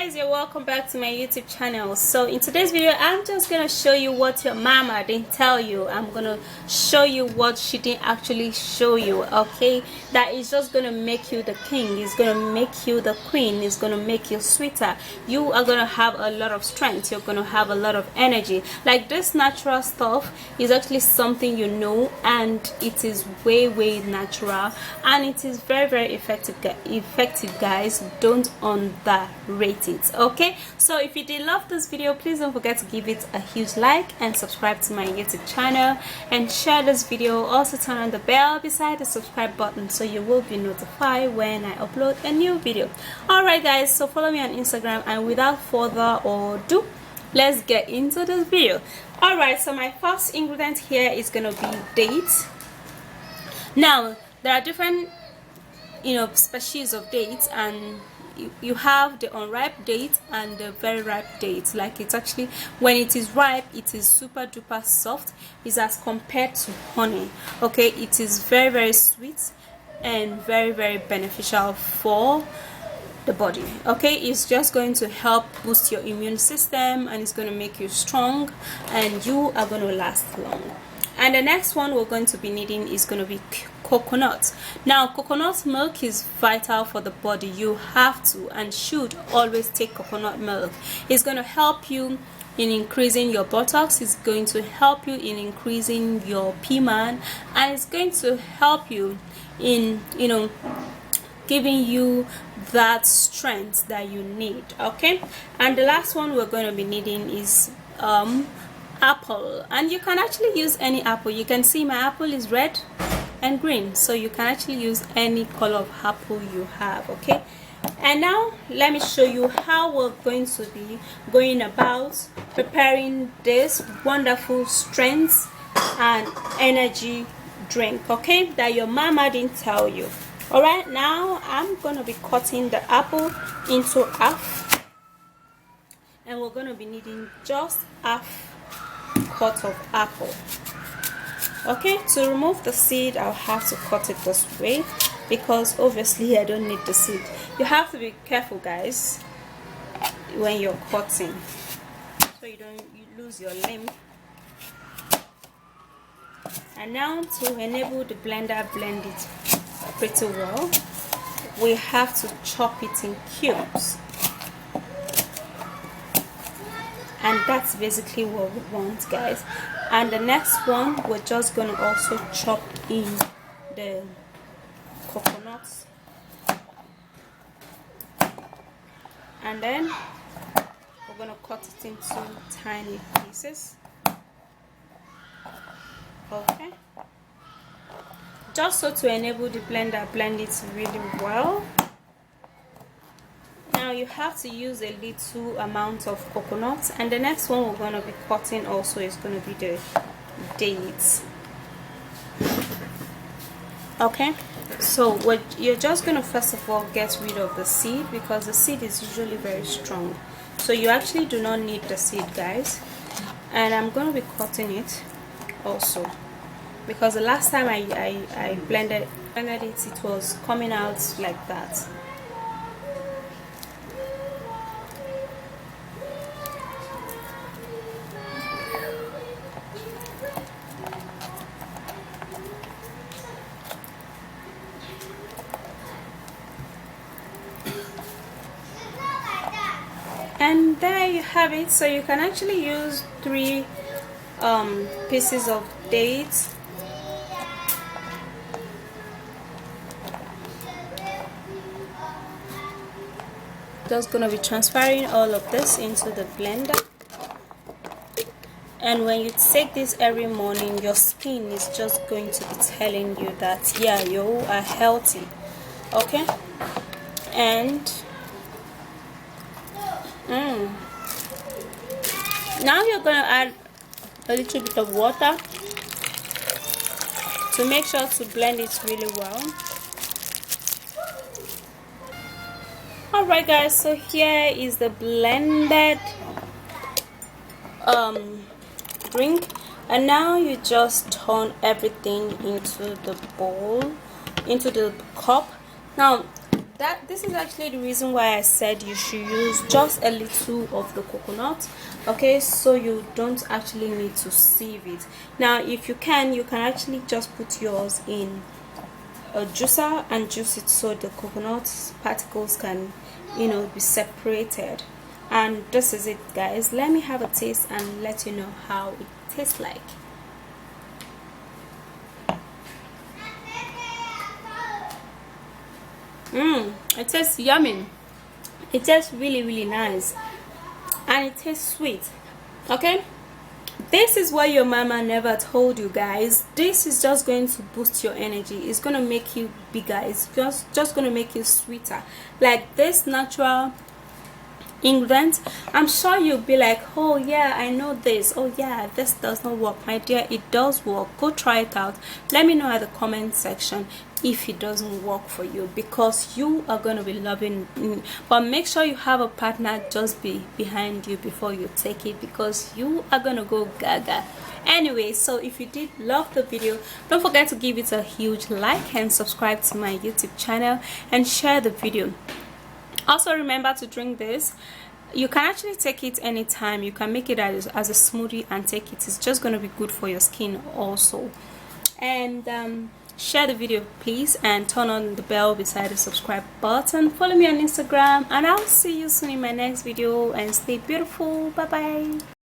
guys, you're welcome back to my YouTube channel. So in today's video I'm just gonna show you what your mama didn't tell you. I'm gonna show you what she didn't actually show you. Okay, that is just gonna make you the king, it's gonna make you the queen, it's gonna make you sweeter. You are gonna have a lot of strength, you're gonna have a lot of energy. Like, this natural stuff is actually something you know, and it is way natural, and it is very effective guys. Don't underrate it. Okay, so if you did love this video, please don't forget to give it a huge like and subscribe to my YouTube channel and share this video. Also turn on the bell beside the subscribe button so you will be notified when I upload a new video. Alright guys, so follow me on Instagram, and without further ado, let's get into this video. Alright, so my first ingredient here is gonna be dates. Now there are different species of dates, and you have the unripe date and the very ripe date. Like, it's actually, when it is ripe, it is super duper soft. It's as compared to honey. Okay, it is very sweet and very beneficial for the body. Okay, it's just going to help boost your immune system, and it's going to make you strong, and you are going to last long. And the next one we're going to be needing is going to be coconut. Now, coconut milk is vital for the body. You have to and should always take coconut milk. It's going to help you in increasing your buttocks, it's going to help you in increasing your P-man, and it's going to help you in giving you that strength that you need. Okay, and the last one we're going to be needing is apple. And you can actually use any apple. You can see my apple is red and green, so you can actually use any color of apple you have. Okay, and now let me show you how we're going to be going about preparing this wonderful strength and energy drink, okay, that your mama didn't tell you. All right, now I'm gonna be cutting the apple into half, and we're gonna be needing just half cut of apple. Okay, to remove the seed I'll have to cut it this way, because obviously I don't need the seed. You have to be careful guys when you're cutting, so you lose your limb. And now, to enable the blender blend it pretty well, we have to chop it in cubes. And that's basically what we want guys. And the next one, we're just going to also chop in the coconuts, and then we're going to cut it into tiny pieces. Okay, just so to enable the blender blend it really well. Now you have to use a little amount of coconut, and the next one we're going to be cutting also is going to be the dates. Okay, so what you're just going to first of all get rid of the seed, because the seed is usually very strong, so you actually do not need the seed guys. And I'm going to be cutting it also, because the last time I blended it, it was coming out like that. And there you have it. So you can actually use 3 pieces of dates. Just gonna be transferring all of this into the blender. And when you take this every morning, your skin is just going to be telling you that yeah, you are healthy. Okay, and now you're gonna add a little bit of water to make sure to blend it really well. Alright guys, so here is the blended drink, and now you just turn everything into the bowl, into the cup. Now that this is actually the reason why I said you should use just a little of the coconut, okay, so you don't actually need to sieve it. Now if you can actually just put yours in a juicer and juice it so the coconut particles can, you know, be separated. And this is it, guys. Let me have a taste and let you know how it tastes like. It tastes yummy. It tastes really nice, and it tastes sweet. Okay, this is what your mama never told you, guys. This is just going to boost your energy. It's going to make you bigger. It's just going to make you sweeter. Like this natural ingredient, I'm sure you'll be like, oh yeah, I know this. Oh yeah, this does not work. My dear, it does work. Go try it out. Let me know at the comment section if it doesn't work for you, because you are going to be loving it. But make sure you have a partner just be behind you before you take it, because you are going to go gaga. Anyway, so if you did love the video, don't forget to give it a huge like and subscribe to my YouTube channel and share the video. Also remember to drink this. You can actually take it anytime. You can make it as a smoothie and take it. It's just going to be good for your skin also. And share the video please, and turn on the bell beside the subscribe button. Follow me on Instagram, and I'll see you soon in my next video, and stay beautiful. Bye bye.